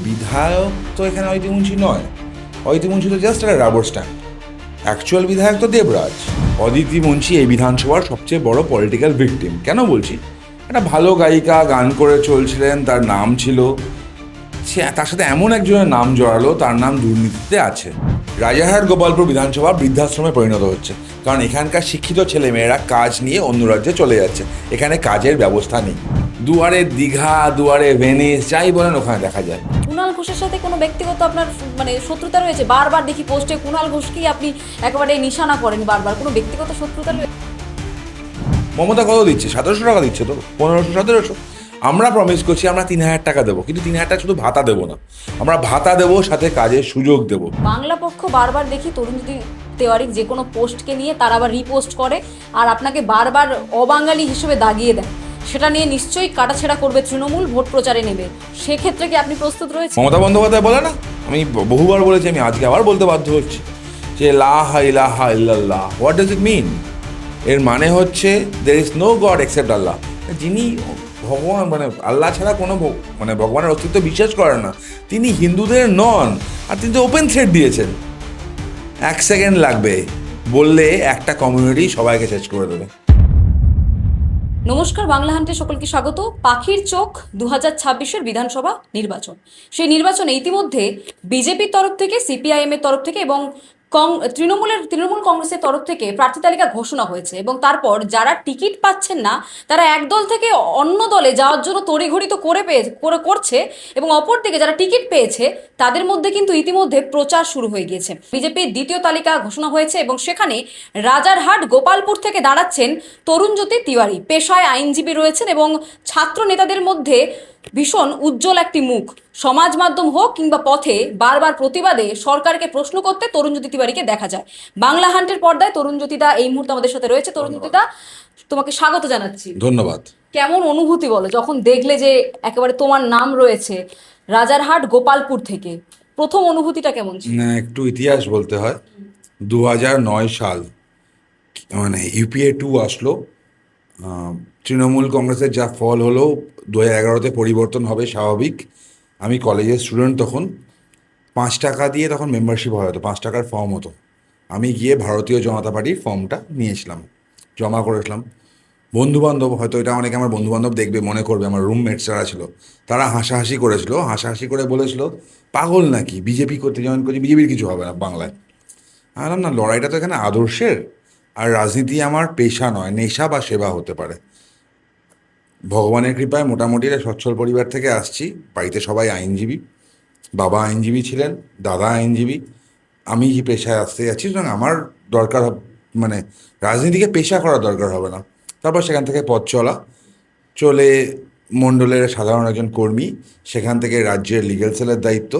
বিধায়ক তো এখানে অদিতি মুন্সি নয়, অদিতি মুন্সি তো জাস্ট একটা রাবার স্ট্যাম্প। অ্যাকচুয়াল বিধায়ক তো দেবরাজ। অদিতি মুন্সি এই বিধানসভার সবচেয়ে বড় পলিটিক্যাল ভিকটিম। কেন বলছি? একটা ভালো গায়িকা, গান করে চলছিলেন, তার নাম ছিল, সে তার সাথে এমন একজনের নাম জড়ালো, তার নাম দুর্নীতিতে আছে। রাজারহাট গোপালপুর বিধানসভা বৃদ্ধাশ্রমে পরিণত হচ্ছে, কারণ এখানকার শিক্ষিত ছেলেমেয়েরা কাজ নিয়ে অন্য রাজ্যে চলে যাচ্ছে, এখানে কাজের ব্যবস্থা নেই। দুয়ারে দীঘা, দুয়ারে ভেনিস, যাই বলেন ওখানে দেখা যায়। কুণাল ঘোষের সাথে কোনো ব্যক্তিগত আপনার শত্রুতা রয়েছে? বারবার দেখি পোস্টে কুণাল ঘোষকেই আপনি একেবারে নিশানা করেন, বারবার কোনো ব্যক্তিগত শত্রুতা রয়েছে? মমতা কত দিচ্ছে? 1700 টাকা দিচ্ছে তো, 1500, 1700। আমরা প্রমিস করছি আমরা 3000 টাকা দেবো, কিন্তু 3000 টাকা শুধু ভাতা দেবো না, আমরা ভাতা দেবো, সাথে কাজের সুযোগ দেবো। বাংলা পক্ষ বারবার দেখি তরুণজ্যোতি তেওয়ারির যে কোনো পোস্টকে নিয়ে তারা আবার রিপোস্ট করে আর আপনাকে বারবার অবাঙালি হিসেবে দাগিয়ে দেয়। সেটা নিয়ে নিশ্চয়ই কাটাছেড়া করবে তৃণমূল, ভোট প্রচারে নেবে। সেক্ষেত্রে কি আপনি প্রস্তুত রয়েছেন? মমতা বন্দ্যোপাধ্যায় বলে না, আমি বহুবার বলেছি, আমি আজকে আবার বলতে বাধ্য হচ্ছি, যে লা ইলাহা ইল্লাল্লাহ, হোয়াট ডাজ ইট মিন? এর মানে হচ্ছে there is no god except Allah. যিনি ভগবান, মানে আল্লাহ ছাড়া কোনো ভগবানের অস্তিত্ব বিশ্বাস করেন না, তিনি হিন্দুদের নন। আর তিনি তো ওপেন থ্রেট দিয়েছেন। 1 সেকেন্ড লাগবে বললে একটা কমিউনিটি সবাইকে শেষ করে দেবে। নমস্কার, বাংলা হান্টে সকলকে স্বাগত। পাখির চোখ 2026-এর বিধানসভা নির্বাচন। সেই নির্বাচনে ইতিমধ্যে বিজেপির তরফ থেকে, সিপিআইএম এর তরফ থেকে এবং তৃণমূল কংগ্রেসের তরফ থেকে প্রার্থী তালিকা ঘোষণা হয়েছে, এবং তারপর যারা টিকিট পাচ্ছেন না তারা এক দল থেকে অন্য দলে যাওয়ার জন্য তড়িঘড়ি তো করছে, এবং অপরদিকে যারা টিকিট পেয়েছে তাদের মধ্যে কিন্তু ইতিমধ্যে প্রচার শুরু হয়ে গিয়েছে। বিজেপির দ্বিতীয় তালিকা ঘোষণা হয়েছে এবং সেখানে রাজারহাট গোপালপুর থেকে দাঁড়াচ্ছেন তরুণজ্যোতি তিওয়ারি। পেশায় আইনজীবী রয়েছেন এবং ছাত্র নেতাদের মধ্যে ভীষণ উজ্জ্বল একটি মুখ। সমাজ মাধ্যম হোক কিংবা পথে বারবার প্রতিবাদে সরকারকে প্রশ্ন করতে তরুণজ্যোতি তিওয়ারিকে দেখা যায়। বাংলা হান্টের পর্দায় তরুণজ্যোতিদা এই মুহূর্তে আমাদের সাথে রয়েছে। তরুণজ্যোতিদা, তোমাকে স্বাগত জানাচ্ছি। ধন্যবাদ। কেমন অনুভূতি বলো যখন দেখলে যে একেবারে তোমার নাম রয়েছে রাজারহাট গোপালপুর থেকে? প্রথম অনুভূতিটা কেমন ছিল? না, একটু ইতিহাস বলতে হয়। 2009 সাল, মানে ইউপিএ 2 আসলো। তৃণমূল কংগ্রেসের যা ফল হলো, 2011-তে পরিবর্তন হবে স্বাভাবিক। আমি কলেজের স্টুডেন্ট তখন। 5 টাকা দিয়ে তখন মেম্বারশিপ হয়, হতো 5 টাকার ফর্ম হতো। আমি গিয়ে ভারতীয় জনতা পার্টির ফর্মটা নিয়েছিলাম, জমা করেছিলাম। বন্ধুবান্ধব, হয়তো এটা অনেকে আমার বন্ধুবান্ধব দেখবে মনে করবে, আমার রুমমেটস যারা ছিল তারা হাসাহাসি করেছিল, হাসাহাসি করে বলেছিল পাগল নাকি, বিজেপি করতে জয়েন করছি, বিজেপির কিছু হবে না বাংলায়। আমি বললাম না, লড়াইটা তো এখানে আদর্শের, আর রাজনীতি আমার পেশা নয়, নেশা বা সেবা হতে পারে। ভগবানের কৃপায় মোটামুটি একটা সচ্ছল পরিবার থেকে আসছি, বাড়িতে সবাই আইনজীবী, বাবা আইনজীবী ছিলেন, দাদা আইনজীবী, আমি যে পেশায় আসতে যাচ্ছি, সুতরাং আমার দরকার মানে রাজনীতিকে পেশা করার দরকার হবে না। তারপর সেখান থেকে পথ চলে মণ্ডলের সাধারণ একজন কর্মী, সেখান থেকে রাজ্যের লিগ্যাল সেলের দায়িত্ব।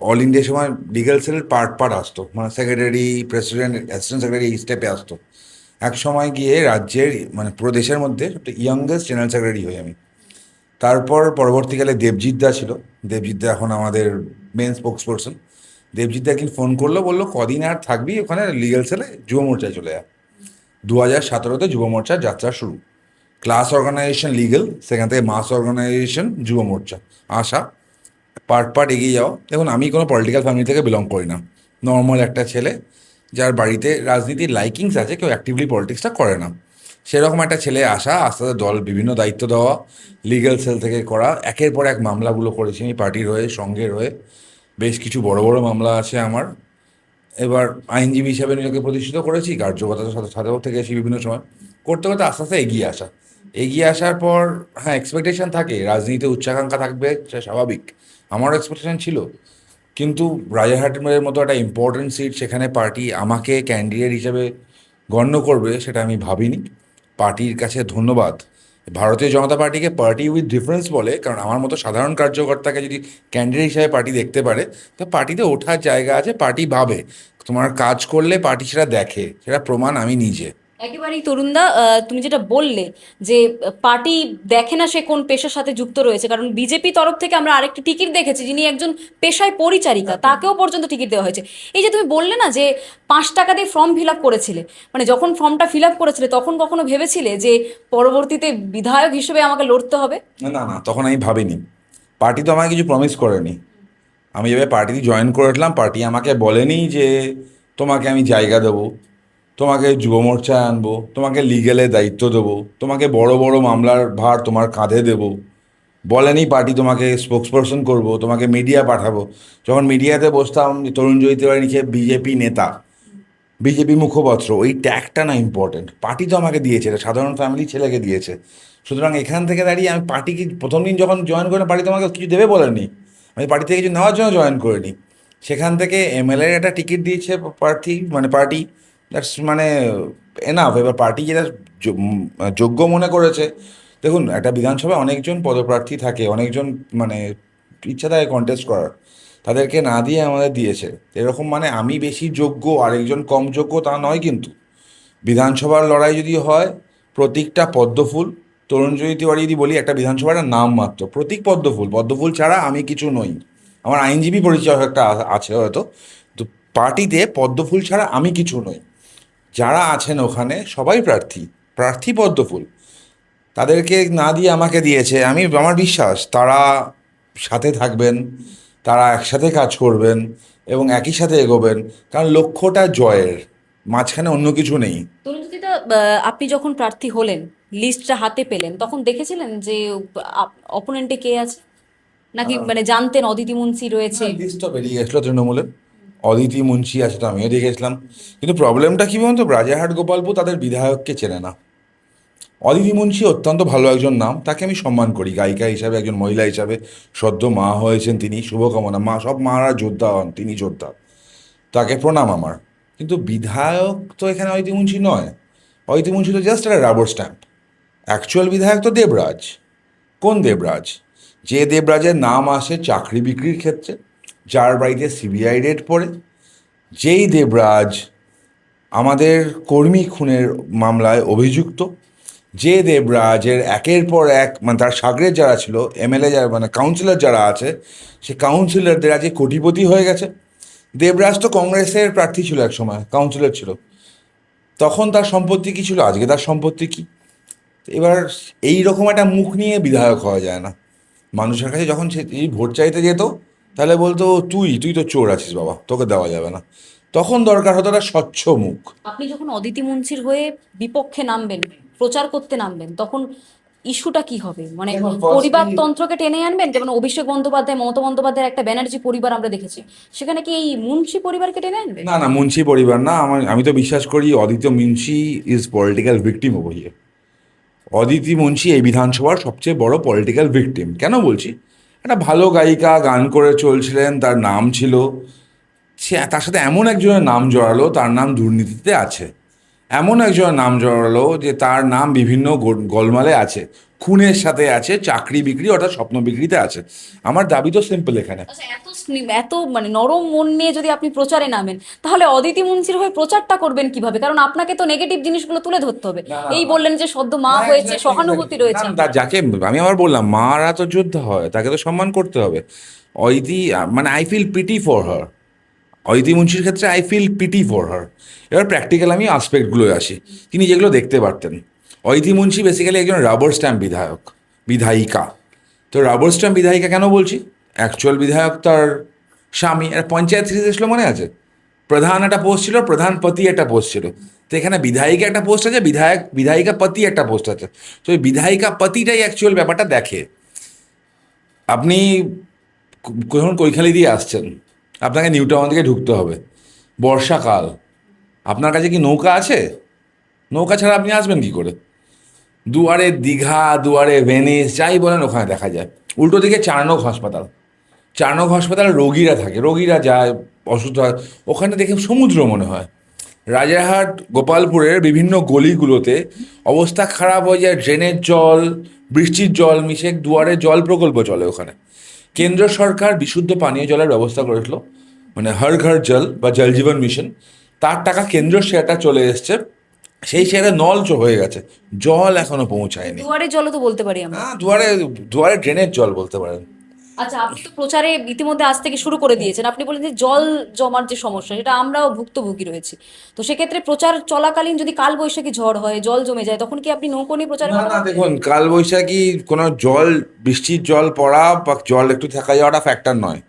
অল ইন্ডিয়ার সময় লিগ্যাল সেলের পার্ট আসতো, মানে সেক্রেটারি, প্রেসিডেন্ট, অ্যাসিস্ট্যান্ট সেক্রেটারি, এই স্টেপে আসতো। এক সময় গিয়ে রাজ্যের, মানে পুরো দেশের মধ্যে সবচেয়ে ইয়াংগেস্ট জেনারেল সেক্রেটারি হই আমি। তারপর পরবর্তীকালে দেবজিৎ দা ছিল, দেবজিৎ দা এখন আমাদের মেন স্পোক্স পারসন। দেবজিৎ দা একদিন ফোন করলো, বললো কদিন আর থাকবি ওখানে লিগ্যাল সেলে, যুব মোর্চায় চলে যা। 2017-তে যুব মোর্চার যাত্রা শুরু। ক্লাস অর্গানাইজেশন লিগ্যাল, সেখান থেকে মাস অর্গানাইজেশন যুব মোর্চা, আসা, পার্ট এগিয়ে যাও। দেখুন, আমি কোনো পলিটিক্যাল ফ্যামিলি থেকে বিলং করি না, নর্মাল একটা ছেলে যার বাড়িতে রাজনীতির লাইকিংস আছে, কেউ অ্যাক্টিভলি পলিটিক্সটা করে না, সেরকম একটা ছেলে আসা। আস্তে আস্তে দল বিভিন্ন দায়িত্ব দেওয়া, লিগ্যাল সেল থেকে করা, একের পর এক মামলাগুলো করেছি আমি পার্টির হয়ে, সঙ্গের হয়ে। বেশ কিছু বড় বড় মামলা আছে আমার। এবার আইনজীবী হিসাবে নিজেকে প্রতিষ্ঠিত করেছি, কার্যকর্তাদের সাথে সাথেও থেকে এসে বিভিন্ন সময় করতে করতে আস্তে আস্তে এগিয়ে আসার পর, হ্যাঁ, এক্সপেকটেশন থাকে, রাজনীতিতে উচ্চাকাঙ্ক্ষা থাকবে, সেটা স্বাভাবিক। আমারও এক্সপেকটেশন ছিল, কিন্তু রাজারহাটের মতো একটা ইম্পর্টেন্ট সিট, সেখানে পার্টি আমাকে ক্যান্ডিডেট হিসেবে গণ্য করবে সেটা আমি ভাবিনি। পার্টির কাছে ধন্যবাদ। ভারতীয় জনতা পার্টিকে পার্টি উইথ ডিফারেন্স বলে, কারণ আমার মতো সাধারণ কার্যকর্তাকে যদি ক্যান্ডিডেট হিসাবে পার্টি দেখতে পারে, তো পার্টিতে ওঠার জায়গা আছে। পার্টি ভাবে তোমার কাজ করলে পার্টি সেটা দেখে, সেটা প্রমাণ আমি নিজে। একেবারেই তরুণদা, তুমি যেটা বললে যে পার্টি দেখে না সে কোন পেশার সাথে যুক্ত রয়েছে, কারণ বিজেপি তরফ থেকে আমরা আরেকটি টিকিট দেখেছি, যিনি একজন পেশায় পরিচারিকা, তাকেও পর্যন্ত টিকিট দেওয়া হয়েছে। এই যে তুমি বললে না যে 5 টাকা দিয়ে ফর্ম ফিল আপ করেছিলে, মানে যখন ফর্মটা ফিল আপ করেছিলে তখন কখনো ভেবেছিলে যে পরবর্তীতে বিধায়ক হিসেবে আমাকে লড়তে হবে? না না, তখন আমি ভাবিনি। পার্টি তো আমাকে কিছু প্রমিস করেনি। আমি এবার পার্টিতে জয়েন করেছিলাম, পার্টি আমাকে বলেনি যে তোমাকে আমি জায়গা দেবো, তোমাকে যুব মোর্চায় আনবো, তোমাকে লিগেলে দায়িত্ব দেবো, তোমাকে বড় বড় মামলার ভার তোমার কাঁধে দেবো। বলেনি পার্টি তোমাকে স্পোক্স পারসন করবো, তোমাকে মিডিয়া পাঠাবো। যখন মিডিয়াতে বসতাম, তরুণ চৈতিবাড়ি লিখে বিজেপি নেতা, বিজেপি মুখপাত্র, ওই ট্যাগটা না ইম্পর্টেন্ট। পার্টি তো আমাকে দিয়েছে, এটা সাধারণ ফ্যামিলি ছেলেকে দিয়েছে। সুতরাং এখান থেকে দাঁড়িয়ে আমি পার্টিকে প্রথম দিন যখন জয়েন করলাম, পার্টি তো আমাকে কিছু দেবে বলেনি। আমি পার্টি থেকে কিছু নেওয়ার জন্য জয়েন করিনি। সেখান থেকে এমএলএ একটা টিকিট দিয়েছে প্রার্থী, মানে পার্টি, দ্যাটস মানে এনাফ। এবার পার্টি যেটা যোগ্য মনে করেছে, দেখুন একটা বিধানসভায় অনেকজন পদপ্রার্থী থাকে, অনেকজন মানে ইচ্ছা থাকে কন্টেস্ট করার, তাদেরকে না দিয়ে আমাদের দিয়েছে। এরকম মানে আমি বেশি যোগ্য আরেকজন কম যোগ্য তা নয় কিন্তু। বিধানসভার লড়াই যদি হয়, প্রতীকটা পদ্মফুল। তরুণজ্যোতি তিওয়ারি যদি বলি, একটা বিধানসভার একটা নাম মাত্র, প্রতীক পদ্মফুল। পদ্মফুল ছাড়া আমি কিছু নই। আমার আইনজীবী পরিচয় একটা আছে হয়তো, তো পার্টিতে পদ্মফুল ছাড়া আমি কিছু নই। যারা আছেন ওখানে সবাই প্রার্থী, প্রার্থী পদ্মফুল। তাদেরকে না দিয়ে আমাকে দিয়েছে। আমার বিশ্বাস তারা সাথে থাকবেন, তারা একসাথে কাজ করবেন এবং একই সাথে এগোবেন, কারণ লক্ষ্যটা জয়ের, মাঝখানে অন্য কিছু নেই। তরুণজ্যোতিদা, আপনি যখন প্রার্থী হলেন, লিস্টটা হাতে পেলেন, তখন দেখেছিলেন যে অপোনেন্টে কে আছে, নাকি মানে জানতেন অদিতি মুন্সি রয়েছে? লিস্ট তো বেরিয়ে গেছিলো তৃণমূলের, অদিতি মুন্সি আছে, তো আমিও দেখেছিলাম। কিন্তু প্রবলেমটা কী বলুন তো, রাজারহাট গোপালপুর তাদের বিধায়ককে চেনে না। অদিতি মুন্সি অত্যন্ত ভালো একজন নাম, তাকে আমি সম্মান করি গায়িকা হিসাবে, একজন মহিলা হিসাবে। সদ্য মা হয়েছেন তিনি, শুভকামনা। মা, সব মারা যোদ্ধা হন, তিনি যোদ্ধা, তাকে প্রণাম আমার। কিন্তু বিধায়ক তো এখানে অদিতি মুন্সি নয়। অদিতি মুন্সি তো জাস্ট একটা রাবার স্ট্যাম্প। অ্যাকচুয়াল বিধায়ক তো দেবরাজ। কোন দেবরাজ? যে দেবরাজের নাম আসে চাকরি বিক্রির ক্ষেত্রে, যার বাড়িতে সিবিআই রেড পড়ে, যেই দেবরাজ আমাদের কর্মী খুনের মামলায় অভিযুক্ত, যে দেবরাজের একের পর এক মানে তার সাগরের যারা ছিল, এমএলএ যারা মানে কাউন্সিলর যারা আছে, সে কাউন্সিলরদের আজকে কোটিপতি হয়ে গেছে। দেবরাজ তো কংগ্রেসের প্রার্থী ছিল, এক সময় কাউন্সিলর ছিল, তখন তার সম্পত্তি কী ছিল, আজকে তার সম্পত্তি কী? এবার এই রকম একটা মুখ নিয়ে বিধায়ক হওয়া যায় না। মানুষের কাছে যখন সে এই ভোট চাইতে যেত, তাহলে বলতো তুই তুই তো চোর আছিস বাবা, তোকে দেওয়া যাবে না। তখন দরকার হতো একটা স্বচ্ছ মুখ। আপনি যখন অদিতি মুন্সির হয়ে বিপক্ষে নামবেন, প্রচার করতে নামবেন, তখন ইস্যুটা কি হবে? মানে দেখুন, firstly- পরিবারতন্ত্রকে টেনে আনবেন, যেমন অভিষেক বন্দ্যোপাধ্যায়, মমতা বন্দ্যোপাধ্যায়ের একটা ব্যানার্জি পরিবার আমরা দেখেছি, সেখানে কি এই মুন্সি পরিবারকে টেনে আনবে? না না, মুন্সি পরিবার না। আমি তো বিশ্বাস করি Aditi Munshi is political victim over here. Aditi Munshi এই বিধানসভার সবচেয়ে বড় পলিটিক্যাল ভিকটিম। কেন বলছি? একটা ভালো গায়িকা, গান করে চলছিলেন, তার নাম ছিল, সে তার সাথে এমন একজনের নাম জড়ালো, তার নাম দুর্নীতিতে আছে। এমন একজনের নাম জড়ালো যে তার নাম বিভিন্ন গোলমালে আছে, খুনের সাথে আছে, চাকরি বিক্রি অর্থাৎ স্বপ্ন বিক্রিতে আছে। আমার দাবি তো সিম্পল এখানে। আচ্ছা, এত মানে নরম মন নিয়ে যদি আপনি প্রচারে নামেন, তাহলে অদিতি মুন্সির হয়ে প্রচারটা করবেন কিভাবে? কারণ আপনাকে তো নেগেটিভ জিনিসগুলো তুলে ধরতে হবে। না, না, এই না। বললেন যে সদ্য মা না, হয়েছে, exactly, সহানুভূতি exactly। রয়েছে। না, না, যাকে আমি আবার বললাম, মারা তো যোদ্ধা হয়, তাকে তো সম্মান করতে হবে। অদিতি মানে I feel pity for her. Aditi মুন্সির ক্ষেত্রে I feel pity for her. এবার প্র্যাকটিক্যাল আমি আসপেক্টগুলো আসি, তিনি যেগুলো দেখতে পারতেন। অদিতি মুন্সি বেসিক্যালি একজন রাবার স্ট্যাম্প বিধায়ক, বিধায়িকা। তো রাবার স্ট্যাম্প বিধায়িকা কেন বলছি? অ্যাকচুয়াল বিধায়ক তার স্বামী। একটা পঞ্চায়েত সিরিজ ছিল, মনে আছে? প্রধান একটা পোস্ট ছিল, প্রধান পতি একটা পোস্ট ছিল। তো এখানে বিধায়িকা একটা পোস্ট আছে, বিধায়িকা পতি একটা পোস্ট আছে। তো ওই বিধায়িকা পতিটাই অ্যাকচুয়াল ব্যাপারটা দেখে। আপনি যখন কৈখালি দিয়ে আসছেন, আপনাকে নিউ টাউন থেকে ঢুকতে হবে, বর্ষাকাল, আপনার কাছে কি নৌকা আছে? নৌকা ছাড়া আপনি আসবেন কি করে? দুয়ারে দীঘা, দুয়ারে ভেনিস, যাই বলেন ওখানে দেখা যায়। উল্টো দিকে চারনক হাসপাতাল, চারনক হাসপাতালে রোগীরা থাকে, রোগীরা যায়, অসুস্থ হয়, ওখানে দেখে সমুদ্র মনে হয়। রাজারহাট গোপালপুরের বিভিন্ন গলিগুলোতে অবস্থা খারাপ হয়ে যায়, ড্রেনের জল, বৃষ্টির জল মিশে দুয়ারে জল প্রকল্প চলে ওখানে। কেন্দ্র সরকার বিশুদ্ধ পানীয় জলের ব্যবস্থা করেছিল, মানে হর ঘর জল বা জল জীবন মিশন। তার টাকা কেন্দ্র শেয়ারটা চলে এসছে, সেই শেয়ারে নল হয়ে গেছে, জল এখনো পৌঁছায়নি। দুয়ারে জলও তো বলতে পারি আমরা। হ্যাঁ, দুয়ারে দুয়ারে ড্রেনের জল বলতে পারেন। আচ্ছা, আপনি তো প্রচারে ইতিমধ্যে আজ থেকে শুরু করে দিয়েছেন। আপনি বলেন যে জল জমার যে সমস্যা, সেটা আমরাও ভুক্তভোগী রয়েছি। তো সেক্ষেত্রে প্রচার চলাকালীন যদি কালবৈশাখী ঝড় হয়, জল জমে যায়, তখন কি আপনি নৌকো নিয়ে প্রচারের না কথা না ভাববেন? দেখুন, কালবৈশাখী কোনো জল, বৃষ্টির জল পড়া বা জল একটু থাকা যাওয়াটা ফ্যাক্টর নয়,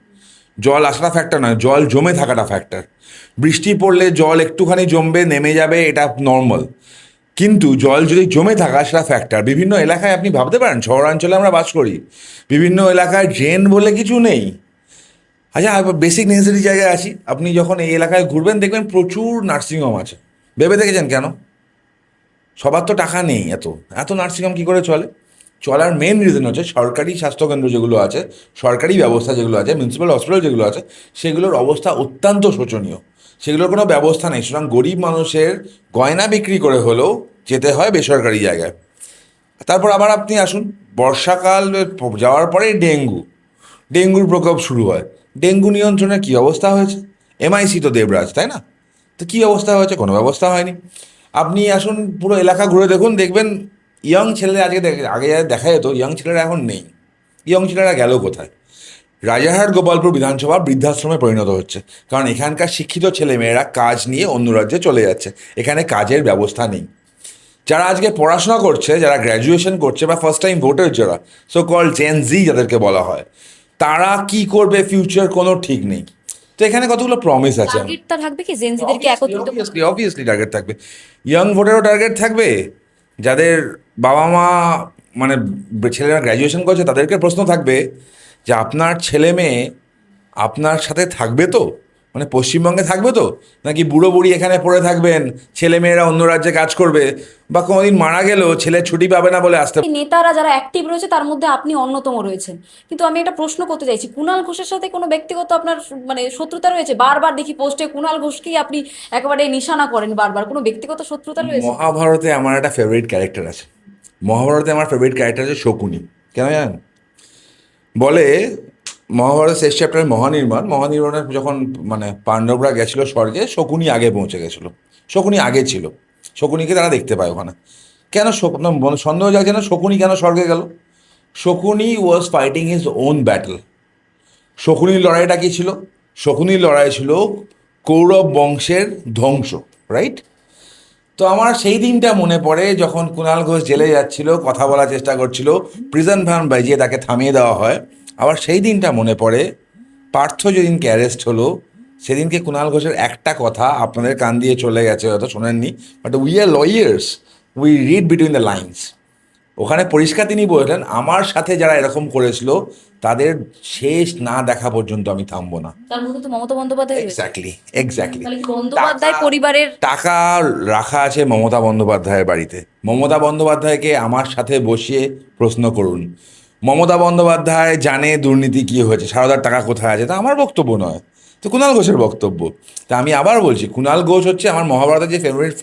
জল আসাটা ফ্যাক্টর নয়, জল জমে থাকাটা ফ্যাক্টর। বৃষ্টি পড়লে জল একটুখানি জমবে, নেমে যাবে, এটা নর্মাল। কিন্তু জল যদি জমে থাকা, সেটা ফ্যাক্টর। বিভিন্ন এলাকায় আপনি ভাবতে পারেন, শহরাঞ্চলে আমরা বাস করি, বিভিন্ন এলাকায় ড্রেন বলে কিছু নেই। আচ্ছা, বেসিক নেসেসারি জায়গায় আছি, আপনি যখন এই এলাকায় ঘুরবেন দেখবেন প্রচুর নার্সিংহোম আছে। ভেবে দেখেছেন কেন? সবার তো টাকা নেই, এত এত নার্সিংহোম কী করে চলে? চলার মেন রিজন হচ্ছে সরকারি স্বাস্থ্যকেন্দ্র যেগুলো আছে, সরকারি ব্যবস্থা যেগুলো আছে, মিউনিসিপ্যাল হসপিটাল যেগুলো আছে, সেগুলোর অবস্থা অত্যন্ত শোচনীয়। সেগুলোর কোনো ব্যবস্থা নেই, সুতরাং গরিব মানুষের গয়না বিক্রি করে হলেও যেতে হয় বেসরকারি জায়গায়। তারপর আবার আপনি আসুন, বর্ষাকাল যাওয়ার পরেই ডেঙ্গুর প্রকোপ শুরু হয়। ডেঙ্গু নিয়ন্ত্রণের কী অবস্থা হয়েছে? এমআইসি তো দেবরাজ, তাই না? তো কী অবস্থা হয়েছে? কোনো ব্যবস্থা হয়নি। আপনি আসুন, পুরো এলাকা ঘুরে দেখুন, দেখবেন ইয়ং ছেলেরা আগে যাদের দেখা যেত, ইয়ং ছেলেরা এখন নেই। ইয়ং ছেলেরা গেল কোথায়? রাজারহাট গোপালপুর বিধানসভা বৃদ্ধাশ্রমে পরিণত হচ্ছে, কারণ এখানকার শিক্ষিত ছেলেমেয়েরা কাজ নিয়ে অন্য রাজ্যে চলে যাচ্ছে, এখানে কাজের ব্যবস্থা নেই। যারা আজকে পড়াশোনা করছে, যারা গ্র্যাজুয়েশন করছে, বা ফার্স্ট টাইম ভোটার, যারা সো কল জেন জি যাদেরকে বলা হয়, তারা কি করবে ফিউচার কোনো ঠিক নেই। তো এখানে কতগুলো প্রমিস আছে। টার্গেটটা থাকবে কি জেনজিদেরকে একত্রিত করা? অবভিয়াসলি টার্গেট থাকবে, ইয়ং ভোটারও টার্গেট থাকবে। যাদের বাবা মা, মানে ছেলেরা গ্র্যাজুয়েশন করছে, তাদেরকে প্রশ্ন থাকবে যে আপনার ছেলে মেয়ে আপনার সাথে থাকবে তো, মানে পশ্চিমবঙ্গে থাকবে তো, নাকি বুড়ো বুড়ি এখানে পড়ে থাকবেন, ছেলে মেয়েরা অন্য রাজ্যে কাজ করবে, বা কোনোদিন মারা গেলেও ছেলে ছুটি পাবে না বলে আসতে। এই নেতারা যারা অ্যাক্টিভ রয়েছে তার মধ্যে আপনি অন্যতম রয়েছেন। কিন্তু আমি একটা প্রশ্ন করতে চাইছি, কুণাল ঘোষের সাথে কোনো ব্যক্তিগত আপনার মানে শত্রুতা রয়েছে? বারবার দেখি পোস্টে কুণাল ঘোষকেই আপনি একেবারে নিশানা করেন, বারবার কোনো ব্যক্তিগত শত্রুতা রয়েছে? মহাভারতে আমার একটা ফেভারিট ক্যারেক্টার আছে, মহাভারতে আমার ফেভারিট ক্যারেক্টার আছে শকুনি। কেন জানেন? বলে, মহাভারত শেষ চ্যাপ্টারে মহানির্বাণের যখন মানে পাণ্ডবরা গেছিল স্বর্গে, শকুনি আগে পৌঁছে গেছিল, শকুনি আগে ছিল, শকুনিকে তারা দেখতে পায় ওখানে। কেন সন্দেহ জাগছে না শকুনি কেন স্বর্গে গেল? শকুনি ওয়াজ ফাইটিং হিজ ওন ব্যাটল। শকুনির লড়াইটা কী ছিল? শকুনির লড়াই ছিল কৌরব বংশের ধ্বংস, রাইট? তো আমার সেই দিনটা মনে পড়ে, যখন কুণাল ঘোষ জেলে যাচ্ছিল, কথা বলার চেষ্টা করছিল, প্রিজন ভ্যান বাজিয়ে তাকে থামিয়ে দেওয়া হয়। আবার সেই দিনটা মনে পড়ে, পার্থ যেদিনকে অ্যারেস্ট হলো, সেদিনকে কুণাল ঘোষের একটা কথা আপনাদের কান দিয়ে চলে গেছে, হয়তো শোনেননি, but we are lawyers, we read between the lines. ওখানে পরিষ্কার তিনি বললেন, আমার সাথে যারা এরকম করেছিল তাদের শেষ না দেখা পর্যন্ত আমি থামবো না। তার মধ্যে তো মমতা বন্দ্যোপাধ্যায় রয়েছে। Exactly, exactly. তাহলে কি বন্দ্যোপাধ্যায় পরিবারের টাকা রাখা আছে মমতা বন্দ্যোপাধ্যায়ের বাড়িতে। মমতা বন্দ্যোপাধ্যায়কে আমার সাথে বসিয়ে প্রশ্ন করুন, মমতা বন্দ্যোপাধ্যায় জানে দুর্নীতি কী হয়েছে, সারদার টাকা কোথায় আছে। তা আমার বক্তব্য নয়, তো কুণাল ঘোষের বক্তব্য। তা আমি আবার বলছি, কুণাল ঘোষ হচ্ছে আমার মহাভারতের যে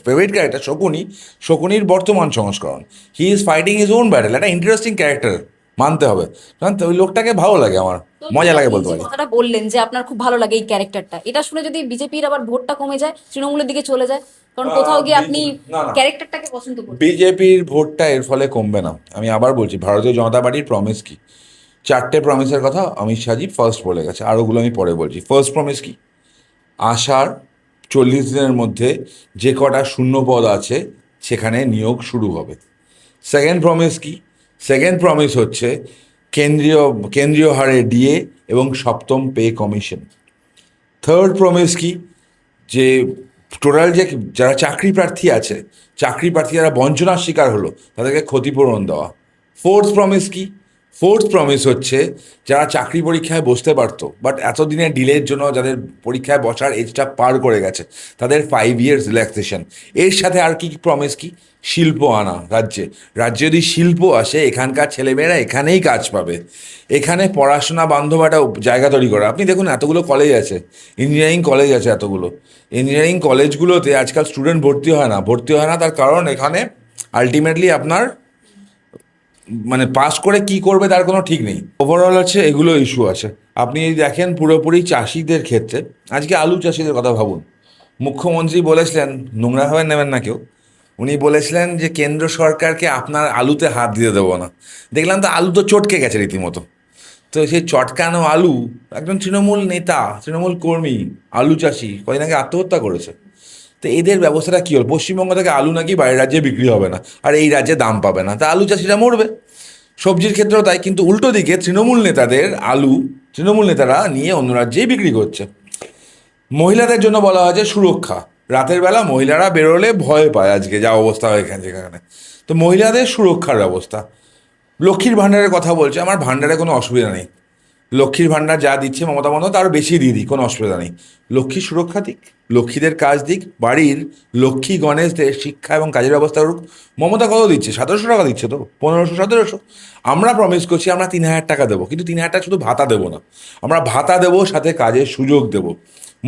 ফেভারিট ক্যারেক্টার শকুনি, শকুনির বর্তমান সংস্করণ। He is fighting his own battle. একটা ইন্টারেস্টিং ক্যারেক্টার, মানতে হবে, কারণ ওই লোকটাকে ভালো লাগে আমার, মজা লাগে বলতে যে পারি। কথাটা বললেন যে আপনার খুব ভালো লাগে এই ক্যারেক্টারটা, এটা শুনে যদি বিজেপির আবার ভোটটা কমে যায়, তৃণমূলের দিকে চলে যায়, কারণ কোথাও গিয়ে আপনি না না, ক্যারেক্টারটাকে পছন্দ করেন। বিজেপির ভোটটা এর ফলে কমবে না। আমি আবার বলছি, ভারতীয় জনতা পার্টির প্রমিস কি? চারটে প্রমিসের কথা অমিত শাহজি ফার্স্ট বলে গেছে, আরোগুলো আমি পরে বলছি। ফার্স্ট প্রমিস কি? আসার 40 দিনের মধ্যে যে কটা শূন্য পদ আছে সেখানে নিয়োগ শুরু হবে। সেকেন্ড প্রমিস কি? সেকেন্ড প্রমিস হচ্ছে কেন্দ্রীয় কেন্দ্রীয় হারে ডিএ এবং সপ্তম পে কমিশন। থার্ড প্রমিস কি? যে টোটাল যে যারা চাকরি প্রার্থী আছে, চাকরি প্রার্থী যারা বঞ্চনার শিকার হলো, তাদেরকে ক্ষতিপূরণ দেওয়া। ফোর্থ প্রমিস কি? ফোর্থ প্রমিস হচ্ছে যারা চাকরি পরীক্ষায় বসতে পারতো, বাট এতদিনের ডিলের জন্য যাদের পরীক্ষায় বসার এজটা পার করে গেছে, তাদের 5 years রিল্যাক্সেশন। এর সাথে আর কি প্রমিস কি? শিল্প আনা রাজ্যে। রাজ্যে যদি শিল্প আসে, এখানকার ছেলেমেয়েরা এখানেই কাজ পাবে, এখানে পড়াশোনা বান্ধব একটা জায়গা তৈরি করা। আপনি দেখুন, এতগুলো কলেজ আছে, ইঞ্জিনিয়ারিং কলেজ আছে এতগুলো, ইঞ্জিনিয়ারিং কলেজগুলোতে আজকাল স্টুডেন্ট ভর্তি হয় না, তার কারণ এখানে আলটিমেটলি আপনার মানে পাস করে কি করবে তার কোনো ঠিক নেই। ওভারঅল আছে এগুলো ইস্যু আছে। আপনি যদি দেখেন পুরোপুরি চাষিদের ক্ষেত্রে, আজকে আলু চাষিদের কথা ভাবুন। মুখ্যমন্ত্রী বলেছিলেন, নোংরাভাবে নেবেন না কেউ, উনি বলেছিলেন যে কেন্দ্র সরকারকে আপনার আলুতে হাত দিয়ে দেবো না। দেখলাম তো আলু তো চটকে গেছে রীতিমতো। তো সেই চটকানো আলু, একজন তৃণমূল নেতা, তৃণমূল কর্মী, আলু চাষি কদিন আগে আত্মহত্যা করেছে। তো এদের ব্যবস্থাটা কী হল? পশ্চিমবঙ্গ থেকে আলু নাকি বাইরের রাজ্যে বিক্রি হবে না, আর এই রাজ্যে দাম পাবে না, তা আলু চাষিরা মরবে। সবজির ক্ষেত্রেও তাই, কিন্তু উল্টো দিকে তৃণমূল নেতাদের আলু তৃণমূল নেতারা নিয়ে অন্য রাজ্যেই বিক্রি করছে। মহিলাদের জন্য বলা হয় যে সুরক্ষা, রাতের বেলা মহিলারা বেরোলে ভয় পায়, আজকে যা অবস্থা হয় এখানে যেখানে, তো মহিলাদের সুরক্ষার ব্যবস্থা। লক্ষ্মীর ভাণ্ডারের কথা বলছে, আমার ভাণ্ডারে কোনো অসুবিধা নেই, লক্ষ্মীর ভাণ্ডার যা দিচ্ছে মমতা বন্দ্যোপাধ্যায় তার বেশি দিয়ে দিই, কোনো অসুবিধা নেই। লক্ষ্মী সুরক্ষা দিক, লক্ষ্মীদের কাজ দিক, বাড়ির লক্ষ্মী গণেশদের শিক্ষা এবং কাজের ব্যবস্থা করুক। মমতা কত দিচ্ছে? 1700 টাকা দিচ্ছে, তো 1500 1700। আমরা প্রমিস করছি আমরা 3000 টাকা দেবো, কিন্তু 3000 টাকা শুধু ভাতা দেবো না, আমরা ভাতা দেবো, সাথে কাজের সুযোগ দেবো।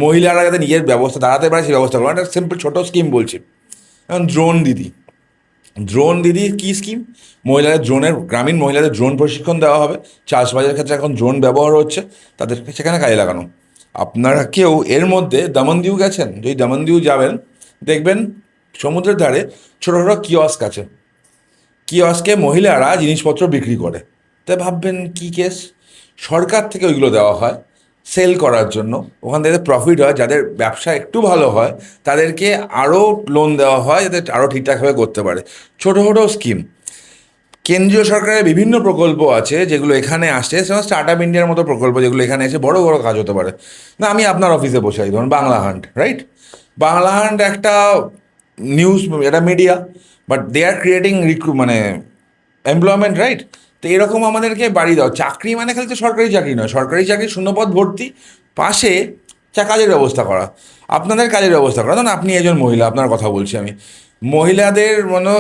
মহিলারা যাতে নিজের ব্যবস্থা দাঁড়াতে পারে সেই ব্যবস্থা করবো। একটা সিম্পল ছোটো স্কিম বলছি, এখন ড্রোন দিদি কী স্কিম? গ্রামীণ মহিলাদের ড্রোন প্রশিক্ষণ দেওয়া হবে। চাষবাসের ক্ষেত্রে এখন ড্রোন ব্যবহার হচ্ছে, তাদেরকে সেখানে কাজে লাগানো। আপনারা কেউ এর মধ্যে দমনদিউ গেছেন? যদি দমনদিউ যাবেন, দেখবেন সমুদ্রের ধারে ছোটো ছোটো কিয়স্ক আছে, কিয়স্কে মহিলারা জিনিসপত্র বিক্রি করে। তাই ভাববেন কী কেস? সরকার থেকে ওইগুলো দেওয়া হয় সেল করার জন্য, ওখান থেকে প্রফিট হয়, যাদের ব্যবসা একটু ভালো হয় তাদেরকে আরও লোন দেওয়া হয়, যাতে আরও ঠিকঠাকভাবে করতে পারে। ছোটো ছোটো স্কিম। কেন্দ্রীয় সরকারের বিভিন্ন প্রকল্প আছে যেগুলো এখানে আসছে, সেমন স্টার্ট আপ ইন্ডিয়ার মতো প্রকল্প, যেগুলো এখানে এসে বড় বড় কাজ হতে পারে। না, আমি আপনার অফিসে বসে আছি, ধরুন Bangla hunt, right? Bangla hunt একটা নিউজ, একটা media, but they are creating মানে এমপ্লয়মেন্ট, রাইট? তো এরকম আমাদেরকে বাড়ি দাও। চাকরি মানে খালি তো সরকারি চাকরি নয়, সরকারি চাকরি শূন্যপদ ভর্তি, পাশে কাজের ব্যবস্থা করা, আপনাদের কাজের ব্যবস্থা করা। ধরুন আপনি একজন মহিলা, আপনার কথা বলছি আমি, মহিলাদের মানে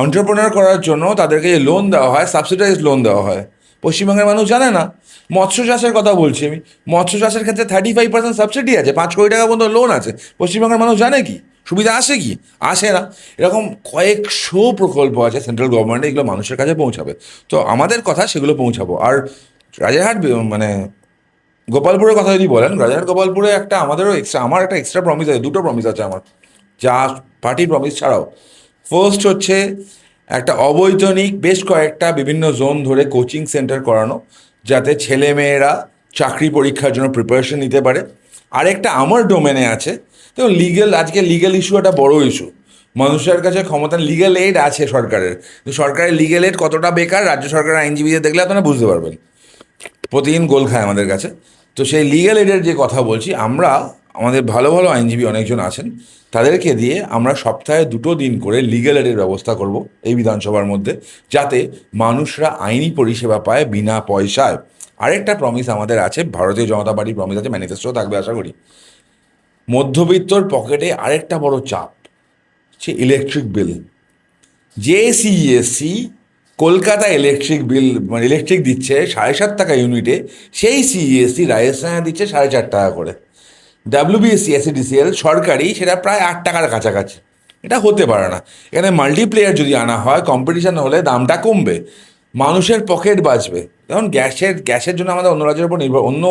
এন্টারপ্রেনার করার জন্য তাদেরকে যে লোন দেওয়া হয়, সাবসিডাইজড লোন দেওয়া হয়। পশ্চিমবঙ্গের মানুষ জানে না। মৎস্য চাষের কথা বলছি আমি, মৎস্য চাষের ক্ষেত্রে 35% সাবসিডি আছে, 5 কোটি টাকা পর্যন্ত লোন আছে। পশ্চিমবঙ্গের মানুষ জানে কি? সুবিধা আসে কি? আসে না। এরকম কয়েকশো প্রকল্প আছে সেন্ট্রাল গভর্নমেন্টে, এগুলো মানুষের কাছে পৌঁছাবে। তো আমাদের কথা সেগুলো পৌঁছাবো। আর রাজারহাট মানে গোপালপুরের কথা যদি বলেন, রাজারহাট গোপালপুরে আমার একটা এক্সট্রা প্রমিস আছে, দুটো প্রমিস আছে আমার, যা পার্টির প্রমিস ছাড়াও। ফার্স্ট হচ্ছে একটা অবৈতনিক বেশ কয়েকটা বিভিন্ন জোন ধরে কোচিং সেন্টার করানো, যাতে ছেলে মেয়েরা চাকরি পরীক্ষার জন্য প্রিপারেশন নিতে পারে। আরেকটা আমার ডোমেনে আছে, তো আজকে লিগ্যাল ইস্যু একটা বড় ইস্যু। মানুষের কাছে ক্ষমতা, লিগ্যাল এইড আছে সরকারের, কিন্তু সরকারের লিগ্যাল এইড কতটা বেকার রাজ্য সরকারের আইনজীবীদের দেখলে আপনারা বুঝতে পারবেন। প্রতিদিন গোল খায় আমাদের কাছে। তো সেই লিগ্যাল এডের যে কথা বলছি, আমাদের ভালো ভালো আইনজীবী অনেকজন আছেন, তাদেরকে দিয়ে আমরা সপ্তাহে 2 দিন করে লিগ্যাল এডের ব্যবস্থা করব এই বিধানসভার মধ্যে, যাতে মানুষরা আইনি পরিষেবা পায় বিনা পয়সায়। আরেকটা প্রমিস আমাদের আছে, ভারতীয় জনতা পার্টির প্রমিস আছে, ম্যানিফেস্টো থাকবে আশা করি। মধ্যবিত্তর পকেটে আরেকটা বড় চাপ, সে ইলেকট্রিক বিল। যে সিইএসসি কলকাতা ইলেকট্রিক বিল মানে ইলেকট্রিক দিচ্ছে 7.5 টাকা ইউনিটে, সেই সিইএসসি রাজস্থানে দিচ্ছে 4.5 টাকা করে। ডাব্লিউবিএসসি এসিডিসিএল সরকারি, সেটা প্রায় 8 টাকার কাছাকাছি। এটা হতে পারে না। এখানে মাল্টিপ্লেয়ার যদি আনা হয়, কম্পিটিশান হলে দামটা কমবে, মানুষের পকেট বাঁচবে। যেমন গ্যাসের জন্য আমাদের অন্য